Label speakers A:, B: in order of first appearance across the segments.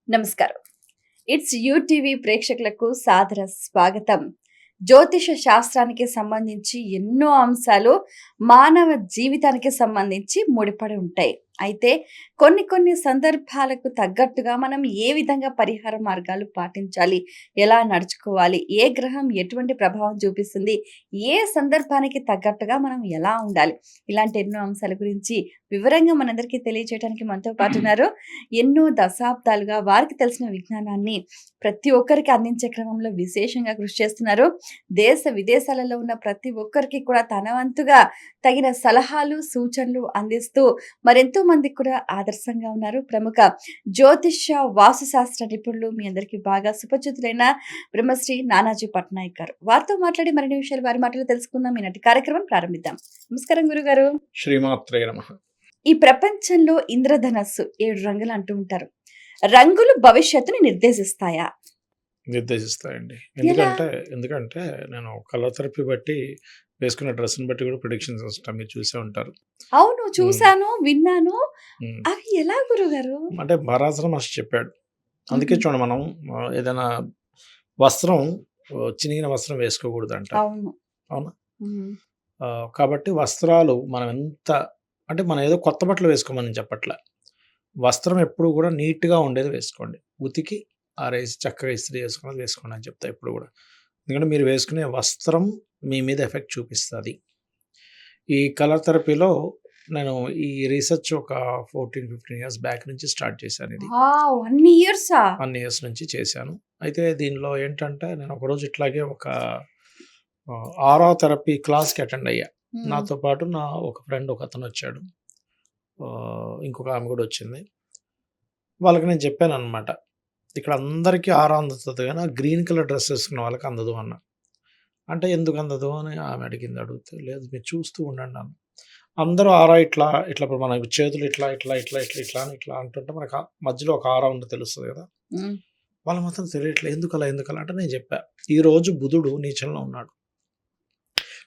A: నమస్కారం. It's UTV ప్రేక్షకులకు సాదర స్వాగతం. జ్యోతిష శాస్త్రానికి సంబంధించి ఎన్నో అంశాలు మానవ జీవితానికి సంబంధించి ముడిపడి ఉంటాయి. అయితే కొన్ని సందర్భాలకు తగ్గట్టుగా మనం ఏ విధంగా పరిహార మార్గాలు పాటించాలి, ఎలా నడుచుకోవాలి, ఏ గ్రహం ఎటువంటి ప్రభావం చూపిస్తుంది, ఏ సందర్భానికి తగ్గట్టుగా మనం ఎలా ఉండాలి, ఇలాంటి ఎన్నో అంశాల గురించి వివరంగా మనందరికీ తెలియజేయడానికి మనతో పాటు ఉన్నారు. ఎన్నో దశాబ్దాలుగా వారికి తెలిసిన విజ్ఞానాన్ని ప్రతి ఒక్కరికి అందించే క్రమంలో విశేషంగా కృషి చేస్తున్నారు. దేశ విదేశాలలో ఉన్న ప్రతి ఒక్కరికి కూడా తన వంతుగా తగిన సలహాలు, సూచనలు అందిస్తూ మరెంతో మందికి కూడా ఆదర్శంగా ఉన్నారు. ప్రముఖ జ్యోతిష వాస్తుశాస్త్ర నిపుణులు, మీ అందరికీ బాగా సుపరిచితులైన బ్రహ్మశ్రీ నానాజీ పట్నాయక్ గారు. వారితో మాట్లాడి మరిన్ని విషయాలు వారి మాటలు తెలుసుకుందాం. ఈనాటి కార్యక్రమం ప్రారంభిద్దాం. నమస్కారం గురుగారు.
B: శ్రీమాత్రే నమః.
A: ఈ ప్రపంచంలో ఇంద్రధనస్సు 7 రంగులు అంటూ ఉంటారు. రంగులు భవిష్యత్తుని నిర్దేశిస్తాయా?
B: నిర్దేశిస్తాయండి.
A: ఎలా?
B: ఎందుకంటే నేను కలర్ థెరపీ బట్టి వేసుకున్న డ్రెస్‌ని బట్టి కూడా ప్రిడిక్షన్స్ వస్తాయి. మీరు చూసే ఉంటారు.
A: అవును, చూసాను, విన్నాను.
B: హ్మ్.
A: అవి ఎలా గురుగారు?
B: అంటే పరాశర మహర్షి చెప్పాడు. అందుకే
A: హుహు.
B: చూడండి మనం ఏదైనా వస్త్రం చినిగిన వస్త్రం వేసుకోకూడదంట.
A: అవును.
B: అవునా?
A: హ్మ్.
B: కాబట్టి వస్త్రాలు మనం ఎంత అంటే మనం ఏదో కొత్త బట్టలు వేసుకోమని చెప్పట్లే. వస్త్రం ఎప్పుడు కూడా నీట్‌గా ఉండేది వేసుకోండి. ఉతికి ఆరేసి చక్కగా ఇస్త్రీ చేసుకున్నది వేసుకోండి అని చెప్తా ఎప్పుడు కూడా. ఎందుకంటే మీరు వేసుకునే వస్త్రం మీ మీద ఎఫెక్ట్ చూపిస్తది. ఈ కలర్ థెరపీలో నేను ఈ రీసెర్చ్ ఒక 14, 15 ఇయర్స్ బ్యాక్ నుంచి స్టార్ట్ చేశాను ఇది.
A: వావ్! అన్ని ఇయర్సా?
B: 1 ఇయర్స్ నుంచి చేశాను. అయితే దీనిలో ఏంటంటే నేను ఒకరోజు ఇట్లాగే ఒక ఆరా థెరపీ క్లాస్‌కి అటెండ్ అయ్యా.
A: హ్మ్.
B: నాతో పాటు నా ఒక ఫ్రెండ్ ఒకతను వచ్చాడు. ఇంకొక ఆమె కూడా వచ్చింది. వాళ్ళకి నేను చెప్పాననమాట. ఇక్కడ అందరికీ ఆరా అందుతది గానీ, ఆ గ్రీన్ కలర్ డ్రెస్ ఏసుకున్న వాళ్ళకి అందదు అన్నా. అంటే ఎందుకు అందదు అని ఆమె అడిగింది. అడిగితే లేదు మీరు చూస్తూ ఉండండి అన్నా. అందరూ ఆరా ఇట్లా ఇప్పుడు మన చేతులు ఇట్లా అని ఇట్లా అంటుంటే మనకు మధ్యలో ఒక ఆరా ఉందో తెలుస్తది కదా!
A: హ్మ్.
B: వాళ్ళకి మాత్రం తెలియట్లే ఎందుకలా అంటే నేను చెప్పా. ఈరోజు బుధుడు నీచంలో ఉన్నాడు.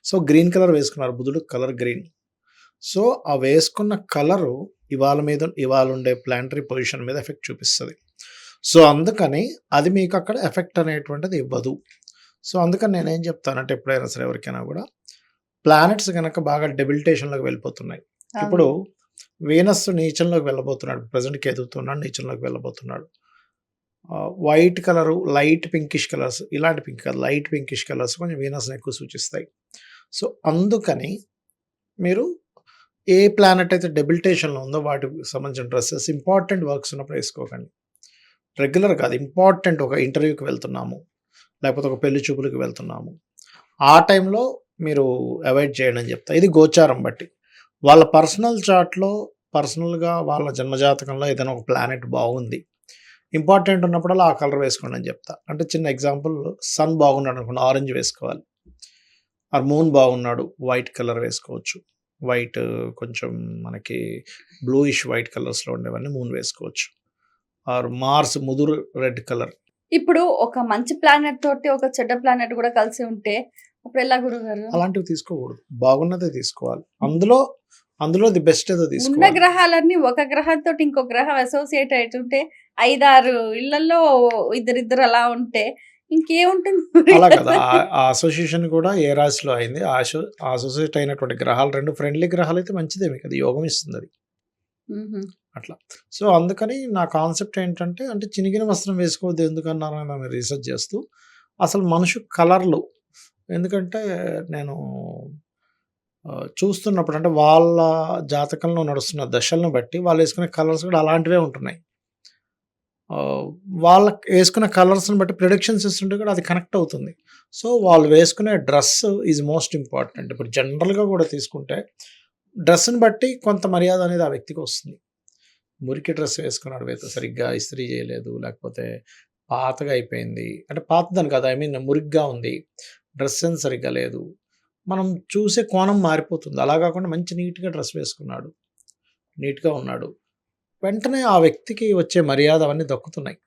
B: సో, గ్రీన్ కలర్ వేసుకున్నారు. బుధుడు కలర్ గ్రీన్. సో, ఆ వేసుకున్న కలరు ఇవాళ ఉండే ప్లానటరీ పొజిషన్ మీద ఎఫెక్ట్ చూపిస్తది. సో, అందుకని అది మీకక్కడ ఎఫెక్ట్ అనేటువంటిది ఇవ్వదు. సో, అందుకని నేనేం చెప్తానంటే ఎప్పుడైనా సరే ఎవరికైనా కూడా ప్లానెట్స్ గనక బాగా డెబిలిటేషన్‌లోకి వెళ్ళిపోతున్నాయి. ఇప్పుడు
A: అవును.
B: వీనస్ నీచంలోకి వెళ్ళబోతున్నాడు. ప్రెజెంట్ కేతువుతోన్నాడు నీచంలోకి వెళ్ళబోతున్నాడు. White colour, light pinkish colours ఇలాంటి పింక్ కాదు. లైట్ పింకిష్ కలర్స్ కొంచెం వీనస్‌ని ఎక్కువ సూచిస్తాయి. సో, అందుకని మీరు ఏ ప్లానెట్ అయితే డెబిలిటేషన్‌లో ఉందో వాటికి సంబంధించిన డ్రెసెస్ ఇంపార్టెంట్ వర్క్స్ ఉన్నప్పుడు ఏసుకోకండి. రెగ్యులర్ కాదు. ఇంపార్టెంట్ ఒక ఇంటర్వ్యూకి వెళ్తున్నాము. లేకపోతే ఒక పెళ్లి చూపులకి వెళ్తున్నాము. ఆ టైంలో మీరు అవాయిడ్ చేయండి అని చెప్తా. ఇది గోచారం బట్టి. వాళ్ళ పర్సనల్ చార్ట్‌లో పర్సనల్‌గా వాళ్ళ జన్మజాతకంలో ఏదైనా ఒక ప్లానెట్ బాగుంది. ఇంపార్టెంట్ ఉన్నప్పుడల్లా ఆ కలర్ వేసుకోండి అని చెప్తా. అంటే చిన్న ఎగ్జాంపుల్ సన్ బాగున్నాడు అనుకోండి ఆరెంజ్ వేసుకోవాలి. ఆర్ మూన్ బాగున్నాడు వైట్ కలర్ వేసుకోవచ్చు. వైట్ కొంచెం మనకి బ్లూయిష్ వైట్ కలర్స్‌లో ఉండేవన్నీ మూన్ వేసుకోవచ్చు. ఆర్ మార్స్ ముదురు రెడ్ కలర్.
A: ఇప్పుడు ఒక మంచి ప్లానెట్ తోటి ఒక చెడ్డ ప్లానెట్ కూడా కలిసి ఉంటే అప్పుడు ఎలా గురుగారు?
B: అలాంటివి తీసుకోకూడదు. బాగున్నదే తీసుకోవాలి. అందులో ది బెస్ట్ ఏదో
A: ఉన్న
B: తీసుకోవాలి.
A: గ్రహాలన్నీ ఒక గ్రహంతోటి ఇంకో గ్రహం అసోసియేట్ అయితుంటే 5, 6 ఇళ్లలో ఇద్దరిద్దరు అలా ఉంటే ఇంకేముంటుంది?
B: అలా కదా! ఆ అసోసియేషన్ కూడా ఏ రాశిలో అయింది. అసోసియేట్ అయినటువంటి గ్రహాలు 2 ఫ్రెండ్లీ గ్రహాలైతే మంచిదే మీకది యోగం ఇస్తుందది.
A: హుహు.
B: అట్లా. సో, అందుకని నా కాన్సెప్ట్ ఏంటంటే, అంటే చినిగిన వస్త్రం వేసుకోవద్దు ఎందుకన్నారని నేను రీసెర్చ్ చేస్తూ, అసలు మనుషు కలర్‌లు ఎందుకంటే నేను చూస్తున్నప్పుడు అంటే వాళ్ళ జాతకంలో నడుస్తున్న దశలను బట్టి వాళ్ళేసుకునే కలర్స్ కూడా అలాంటివే ఉంటున్నాయి. ఆహ్, వాళ్ళకి వేసుకున్న కలర్స్‌ని బట్టి ప్రిడిక్షన్స్ ఇస్తుంటే కూడా అది కనెక్ట్ అవుతుంది. సో, వాళ్ళు వేసుకునే డ్రెస్ ఈజ్ మోస్ట్ ఇంపార్టెంట్. ఇప్పుడు జనరల్‌గా కూడా తీసుకుంటే డ్రెస్‌ని బట్టి కొంత మర్యాద అనేది ఆ వ్యక్తికి వస్తుంది. మురికి డ్రెస్ వేసుకున్నాడు సరిగ్గా ఇస్త్రీ చేయలేదు. లేకపోతే పాతగా అయిపోయింది. అంటే పాతదని కాదు. ఐ మీన్ మురికిగా ఉంది. డ్రెస్ సెన్స్ సరిగ్గా లేదు. మనం చూసే కోణం మారిపోతుంది. అలా కాకుండా మంచి నీట్‌గా డ్రెస్ వేసుకున్నాడు. నీట్‌గా ఉన్నాడు. వెంటనే ఆ వ్యక్తికి వచ్చే మర్యాద అవన్నీ దక్కుతున్నాయి.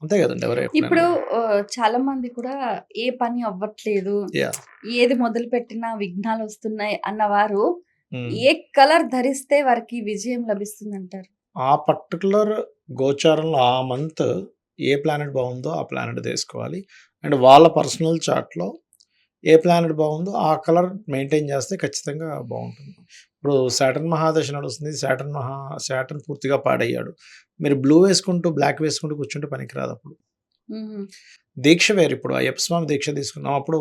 B: అంతే కదండీ! ఎవరు ఎప్పుడైనా
A: ఇప్పుడు
B: కూడా.
A: చాలా మంది కూడా ఏ పని అవ్వట్లేదు,
B: యాహ్!
A: ఏది మొదలుపెట్టినా విఘ్నాలొస్తున్నాయి అన్నవారు
B: హ్మ్.
A: ఏ కలర్ ధరిస్తే వారికి విజయం లభిస్తుందంటారు?
B: ఆ పర్టిక్యులర్ గోచారంలో ఆ మంత్ ఏ ప్లానెట్ బాగుందో ఆ ప్లానెట్ తీసుకోవాలి. అండ్ వాళ్ళ పర్సనల్ చార్ట్‌లో ఏ ప్లానెట్ బాగుందో ఆ కలర్ మెయింటైన్ చేస్తే ఖచ్చితంగా బాగుంటుంది. ఇప్పుడు సాటర్న్ మహాదశ నడుస్తుంది. సాటర్న్ పూర్తిగా పాడయ్యాడు. మీరు బ్లూ వేసుకుంటూ, బ్లాక్ వేసుకుంటూ కూర్చుంటే పనికిరాదప్పుడు.
A: హుహు.
B: దీక్ష వేరు. ఇప్పుడు అయ్యప్ప స్వామి దీక్ష తీసుకున్నాం. అప్పుడు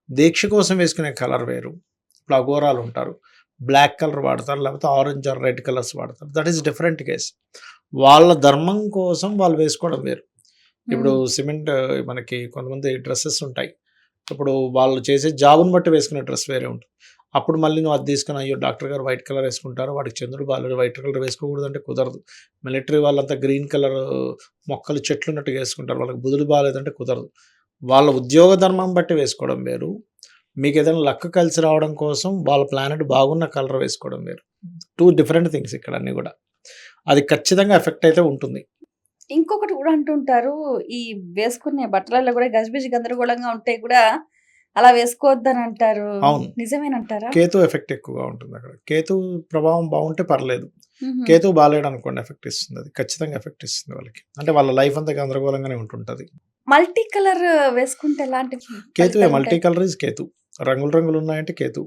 B: దీక్ష కోసం వేసుకునే కలర్ వేరు. ఇప్పుడు అఘోరాలుంటారు. బ్లాక్ కలర్ వాడతారు. లేకపోతే ఆరెంజ్ ఆర్ రెడ్ కలర్స్ వాడతారు. That is different case. వాళ్ళ ధర్మం కోసం వాళ్ళు వేసుకోవడం వేరు. ఇప్పుడు
A: హ్మ్.
B: సిమెంట్ మనకి కొంతమంది డ్రెసెస్ ఉంటాయి. ఇప్పుడు వాళ్ళు చేసే జాబ్‌ని బట్టి వేసుకునే డ్రెస్ వేరే ఉంటుంది. అప్పుడు మళ్ళీ నువ్వు అది తీసుకొని అయ్యో! డాక్టర్ గారు వైట్ కలర్ వేసుకుంటారు. వాడికి చంద్రుడు బాలేడు వైట్ కలర్ వేసుకోకూడదంటే కుదరదు. మిలిటరీ వాళ్ళంతా గ్రీన్ కలర్ మొక్కలు చెట్లున్నట్టుగా వేసుకుంటారు. వాళ్ళకి బుధుడు బాలేదంటే కుదరదు. వాళ్ళ ఉద్యోగ ధర్మం బట్టి వేసుకోవడం వేరు. మీకేదైనా లక్ కలిసి రావడం కోసం వాళ్ళ ప్లానెట్ బాగున్న కలర్ వేసుకోవడం వేరు. 2 డిఫరెంట్ థింగ్స్ ఇక్కడ అన్నీ గూడా. అది ఖచ్చితంగా ఎఫెక్ట్ అయితే ఉంటుంది.
A: ఇంకొకటి కూడా అంటుంటారు. ఈ వేసుకునే బట్టలలో కూడా గజిబిజి గందరగోళంగా ఉంటే కూడా అలా వేసుకోవద్దని అంటారు.
B: అవును.
A: నిజమేనంటారా?
B: కేతు ఎఫెక్ట్ ఎక్కువగా ఉంటుందక్కడ. కేతు ప్రభావం బావుంటే పర్లేదు.
A: హుహు.
B: కేతువు బాలేడనుకోండి ఎఫెక్ట్ ఇస్తుంది అది. ఖచ్చితంగా ఎఫెక్ట్ ఇస్తుంది వాళ్ళకి. అంటే వాళ్ళ లైఫ్ అంతా గందరగోళంగానే ఉంటుంటది.
A: మల్టీ కలర్ వేసుకుంటే ఎలాంటి
B: కేతువే మల్టీ
A: ఫలితాలుంటాయి?
B: Colour is Ketu. రంగులు రంగులు ఉన్నాయంటే కేతు.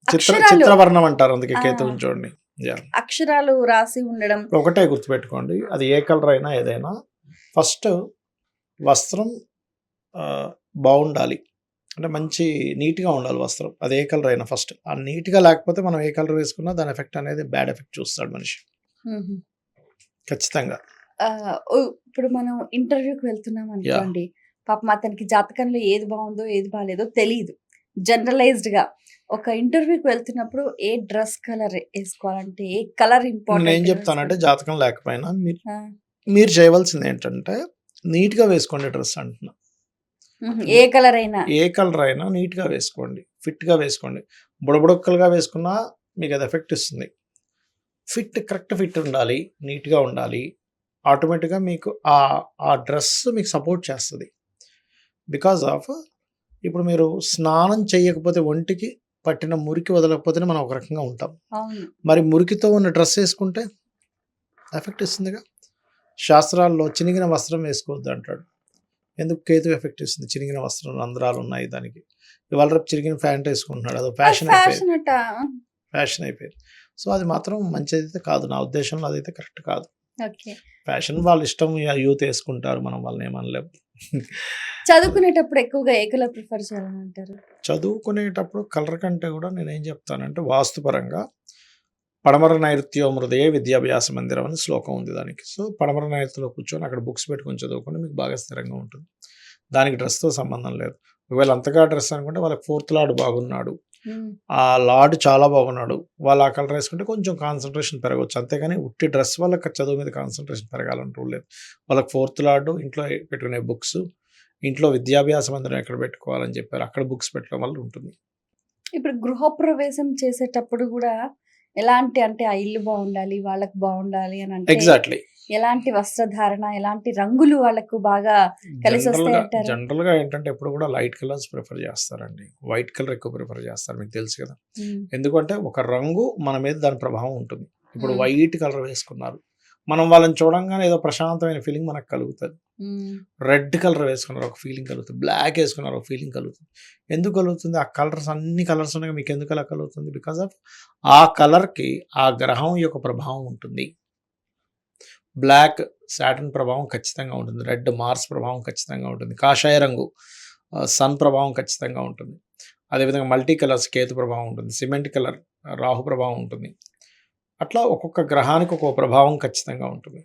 A: అక్షరాలు
B: చిత్రవర్ణం అంటారు అందుకే
A: ఆ!
B: కేతువుని చూడండి. యాహ్!
A: అక్షరాలు రాసి ఉండడం.
B: ఒకటే గుర్తుపెట్టుకోండి. అది ఏ కలర్ అయినా ఏదైనా ఫస్ట్ వస్త్రం బావుండాలి. అంటే మంచి నీట్‌గా ఉండాలి వస్త్రం. అది ఏ కలర్ అయినా ఫస్ట్. ఆ నీట్‌గా లేకపోతే మనం ఏ కలర్ వేసుకున్నా దాని ఎఫెక్ట్ అనేది బ్యాడ్ ఎఫెక్ట్ చూస్తాడు మనిషి.
A: హుహు.
B: ఖచ్చితంగా.
A: ఇప్పుడు మనం ఇంటర్వ్యూకి వెళ్తున్నాం
B: యాహ్!
A: అనుకోండి. పాపం అతనికి జాతకంలో ఏది బావుందో, ఏది బాలేదో తెలీదు. జనరలైజ్డ్‌గా ఒక ఇంటర్వ్యూకి వెళ్తున్నప్పుడు ఏ డ్రెస్ కలర్ ఏసుకోవాలంటే, ఏ కలర్
B: నేనేం
A: ఇంపార్టెంట్‌గా
B: చెప్తానంటే
A: వేసుకోవాలి?
B: జాతకం లేకపోయినా
A: ఆ!
B: మీరు చేయవలసిందేంటంటే నీట్‌గా వేసుకోండి డ్రెస్ అంటున్నా.
A: హుహు. ఏ కలర్ అయినా.
B: ఏ కలర్ అయినా నీట్‌గా వేసుకోండి. ఫిట్‌గా వేసుకోండి. బుడబుడక్కలుగా వేసుకున్నా మీకది ఎఫెక్ట్ ఇస్తుంది. కరెక్ట్ ఫిట్ ఉండాలి. నీట్‌గా ఉండాలి. ఆటోమేటిక్‌గా మీకు ఆ డ్రెస్ మీకు సపోర్ట్ చేస్తది. బికాజ్ ఆఫ్ ఇప్పుడు మీరు స్నానం చేయకపోతే ఒంటికి పట్టిన మురికి వదలకపోతేనే మనం ఒక రకంగా ఉంటాం.
A: అవును.
B: మరి మురికితో ఉన్న డ్రెస్ ఏసుకుంటే ఎఫెక్ట్ ఇస్తుందిగా. శాస్త్రాల్లో చినిగిన వస్త్రం వేసుకోవద్దంటాడు. ఎందుకు? కేతు ఎఫెక్ట్ ఇస్తుంది. చినిగిన వస్త్రం రంధ్రాలున్నాయి దానికి. ఇవాళ రేపు చిరిగిన ప్యాంట్ ఏసుకుంటున్నాడు. అదో
A: అది
B: ఫ్యాషన్ అయిపోయింది.
A: ఫ్యాషన్ అట.
B: ఫ్యాషన్ అయిపోయింది. సో, అది మాత్రం మంచిదైతే కాదు. నా ఉద్దేశంలో అదైతే కరెక్ట్ కాదు.
A: ఓకే.
B: ఫ్యాషన్ వాళ్ళ ఇష్టం యూత్ ఏసుకుంటారు. మనం వాళ్ళని ఏమనలేం.
A: చదువుకునేటప్పుడు ఎక్కువగా ఏ కలర్ ప్రిఫర్ చేయాలని అంటారు?
B: చదువుకునేటప్పుడు కలర్ కంటే కూడా నేనేం చెప్తానంటే వాస్తుపరంగా పడమర నైరుత్యో మృదయే విద్యాభ్యాస మందిరం అని శ్లోకం ఉంది దానికి. సో, పడమర నైరుతిలో కూర్చొని అక్కడ బుక్స్ పెట్టుకొని చదువుకుంటే మీకు బాగా స్థిరంగా ఉంటుంది. దానికి డ్రెస్‌తో సంబంధం లేదు. ఒకవేళ అంతగా డ్రెస్ అనుకుంటే వాళ్ళకి ఫోర్త్ లార్డ్ బాగున్నాడు.
A: హ్మ్.
B: ఆ లార్డ్ చాలా బాగున్నాడు. వాళ్ళు ఆ కలర్ ఏసుకుంటే కొంచెం కాన్సంట్రేషన్ పెరగొచ్చు. అంతేగాని ఉట్టి డ్రెస్ వల్ల చదువు మీద కాన్సంట్రేషన్ పెరగాలని రూల్ లేదు. వాళ్ళకి ఫోర్త్ లార్డ్, ఇంట్లో పెట్టుకునే బుక్స్, ఇంట్లో విద్యాభ్యాస మందిరం ఎక్కడ పెట్టుకోవాలని చెప్పారు. అక్కడ బుక్స్ పెట్టడం వల్ల ఉంటుంది.
A: ఇప్పుడు గృహప్రవేశం చేసేటప్పుడు గూడా ఎలాంటి అంటే ఆ ఇల్లు బావుండాలి, వాళ్ళకి బావుండాలి అనంటే
B: ఎగ్జాక్ట్‌లీ.
A: ఎలాంటి వస్త్రధారణ, ఎలాంటి రంగులు వాళ్ళకు బాగా కలిసొస్తాయి అంటారు?
B: జనరల్‌గా ఏంటంటే ఎప్పుడు కూడా లైట్ కలర్స్ ప్రిఫర్ చేస్తారండి. వైట్ కలర్ ఎక్కువ ప్రిఫర్ చేస్తారు. మీకు తెలుసు కదా!
A: హ్మ్.
B: ఎందుకంటే ఒక రంగు మన మీద దాని ప్రభావం ఉంటుంది. ఇప్పుడు
A: హ్మ్.
B: వైట్ కలర్ వేసుకున్నారు. మనం వాళ్ళని చూడంగానే ఏదో ప్రశాంతమైన ఫీలింగ్ మనకు కలుగుతది.
A: హ్మ్.
B: రెడ్ కలర్ వేసుకున్నారు ఒక ఫీలింగ్ కలుగుతుంది. బ్లాక్ ఏసుకున్నారు ఒక ఫీలింగ్ కలుగుతుంది. ఎందుకు కలుగుతుంది? ఆ కలర్స్ అన్ని కలర్స్ ఉన్నాక మీకు ఎందుకు అలా కలుగుతుంది? బికాజ్ ఆఫ్ ఆ కలర్‌కి ఆ గ్రహం యొక్క ప్రభావం ఉంటుంది. బ్లాక్ సాటర్న్ ప్రభావం ఖచ్చితంగా ఉంటుంది. రెడ్ మార్స్ ప్రభావం ఖచ్చితంగా ఉంటుంది. కాషాయ రంగు సన్ ప్రభావం ఖచ్చితంగా ఉంటుంది. అదేవిధంగా మల్టీ కలర్స్ కేతు ప్రభావం ఉంటుంది. సిమెంట్ కలర్ రాహు ప్రభావం ఉంటుంది. అట్లా ఒక్కొక్క గ్రహానికి ఒక్కొక్క ప్రభావం ఖచ్చితంగా ఉంటుంది.